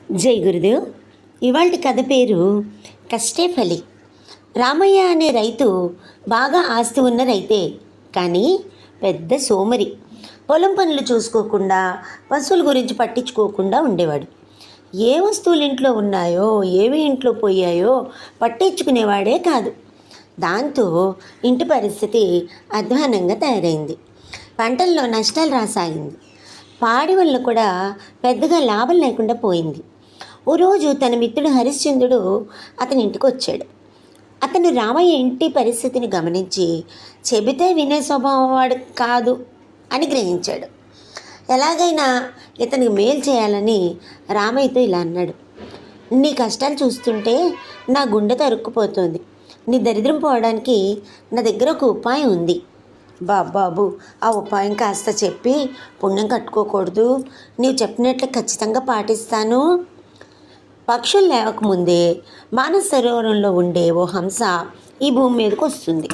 జై గురుదేవ్. ఇవాళ కథ పేరు కష్టే ఫలి. రామయ్య అనే రైతు బాగా ఆస్తి ఉన్న రైతే, కానీ పెద్ద సోమరి. పొలం పనులు చూసుకోకుండా, పశువుల గురించి పట్టించుకోకుండా ఉండేవాడు. ఏ వస్తువులు ఇంట్లో ఉన్నాయో, ఏవి ఇంట్లో పోయాయో పట్టించుకునేవాడే కాదు. దాంతో ఇంటి పరిస్థితి అధ్వానంగా తయారైంది. పంటల్లో నష్టాలు రాసాగింది. పాడి వల్ల కూడా పెద్దగా లాభం లేకుండా పోయింది. ఓ రోజు తన మిత్రుడు హరిశ్చంద్రుడు అతని ఇంటికి వచ్చాడు. అతను రామయ్య ఇంటి పరిస్థితిని గమనించి చెబితే వినే స్వభావం వాడు కాదు అని గ్రహించాడు. ఎలాగైనా ఇతనికి మేలు చేయాలని రామయ్యతో ఇలా అన్నాడు: నీ కష్టాలు చూస్తుంటే నా గుండె తరుక్కుపోతుంది. నీ దరిద్రం పోవడానికి నా దగ్గర ఒక ఉపాయం ఉంది. బాబు, ఆ ఉపాయం కాస్త చెప్పి పుణ్యం కట్టుకోకూడదు. నీవు చెప్పినట్లు ఖచ్చితంగా పాటిస్తాను. పక్షులు లేవకముందే మానస సరోవరంలో ఉండే ఓ హంస ఈ భూమి మీదకి వస్తుంది.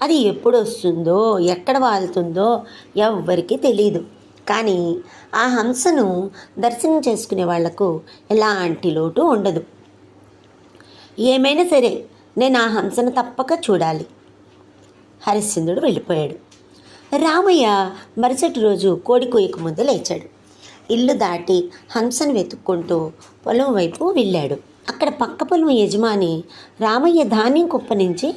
అది ఎప్పుడు వస్తుందో, ఎక్కడ వాళ్తుందో ఎవ్వరికీ తెలియదు. కానీ ఆ హంసను దర్శనం చేసుకునే వాళ్లకు ఎలాంటి లోటు ఉండదు. ఏమైనా సరే నేను ఆ హంసను తప్పక చూడాలి. హరిశ్చంద్రుడు వెళ్ళిపోయాడు. రామయ్య మరుసటి రోజు కోడి కోయక ముందు లేచాడు. ఇల్లు దాటి హంసను వెతుక్కుంటూ పొలం వైపు వెళ్ళాడు. అక్కడ పక్క పొలం యజమాని రామయ్య ధాన్యం కుప్ప నుంచి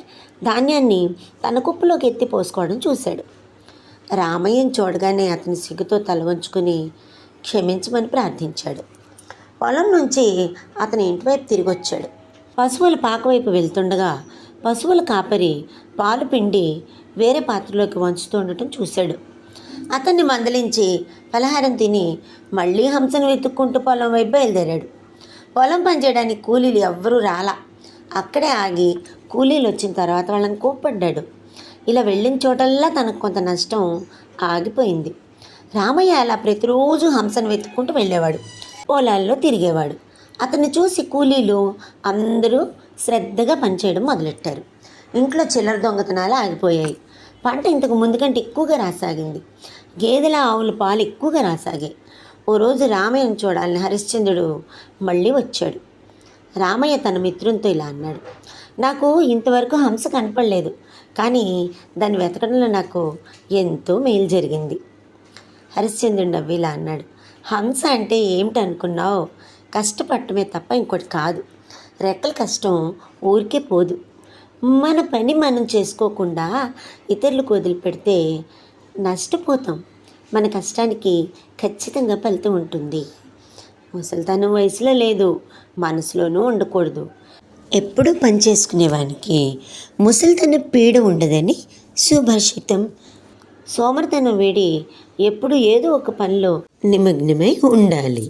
ధాన్యాన్ని తన కుప్పలోకి ఎత్తి పోసుకోవడం చూశాడు. రామయ్యను చూడగానే అతని సిగ్గుతో తల వంచుకుని క్షమించమని ప్రార్థించాడు. పొలం నుంచి అతని ఇంటివైపు తిరిగి వచ్చాడు. పశువుల పాక వైపు వెళ్తుండగా పశువుల కాపరి పాలు పిండి వేరే పాత్రలోకి వంచుతుండటం చూశాడు. అతన్ని మందలించి పలహారం తిని మళ్ళీ హంసను వెతుక్కుంటూ పొలం వైపు బయలుదేరాడు. పొలం పనిచేయడానికి కూలీలు ఎవ్వరూ రాలా. అక్కడే ఆగి కూలీలు వచ్చిన తర్వాత వాళ్ళని కోప్పడ్డాడు. ఇలా వెళ్ళిన చోటల్లా తనకు కొంత నష్టం ఆగిపోయింది. రామయ్య అలా ప్రతిరోజు హంసను వెతుక్కుంటూ వెళ్ళేవాడు. పొలాల్లో తిరిగేవాడు. అతన్ని చూసి కూలీలు అందరూ శ్రద్ధగా పనిచేయడం మొదలెట్టారు. ఇంట్లో చిల్లర దొంగతనాలు ఆగిపోయాయి. పంట ఇంతకు ముందు కంటే ఎక్కువగా రాసాగింది. గేదెల ఆవుల పాలు ఎక్కువగా రాసాగాయి. ఓ రోజు రామయ్యను చూడాలని హరిశ్చంద్రుడు మళ్ళీ వచ్చాడు. రామయ్య తన మిత్రునితో ఇలా అన్నాడు: నాకు ఇంతవరకు హంస కనపడలేదు, కానీ దాన్ని వెతకడంలో నాకు ఎంతో మేలు జరిగింది. హరిశ్చంద్రుడు నవ్వి ఇలా అన్నాడు: హంస అంటే ఏమిటనుకున్నావు? కష్టపడటమే తప్ప ఇంకోటి కాదు. రెక్కల కష్టం ఊరికే పోదు. మన పని మనం చేసుకోకుండా ఇతరులకు వదిలిపెడితే నష్టపోతాం. మన కష్టానికి ఖచ్చితంగా ఫలితం ఉంటుంది. ముసలితనం వయసులో లేదు, మనసులోనూ ఉండకూడదు. ఎప్పుడూ పని చేసుకునేవానికి ముసలితనం పీడ ఉండదని సుభాషితం. సోమరితనం వేడి ఎప్పుడు ఏదో ఒక పనిలో నిమగ్నమై ఉండాలి.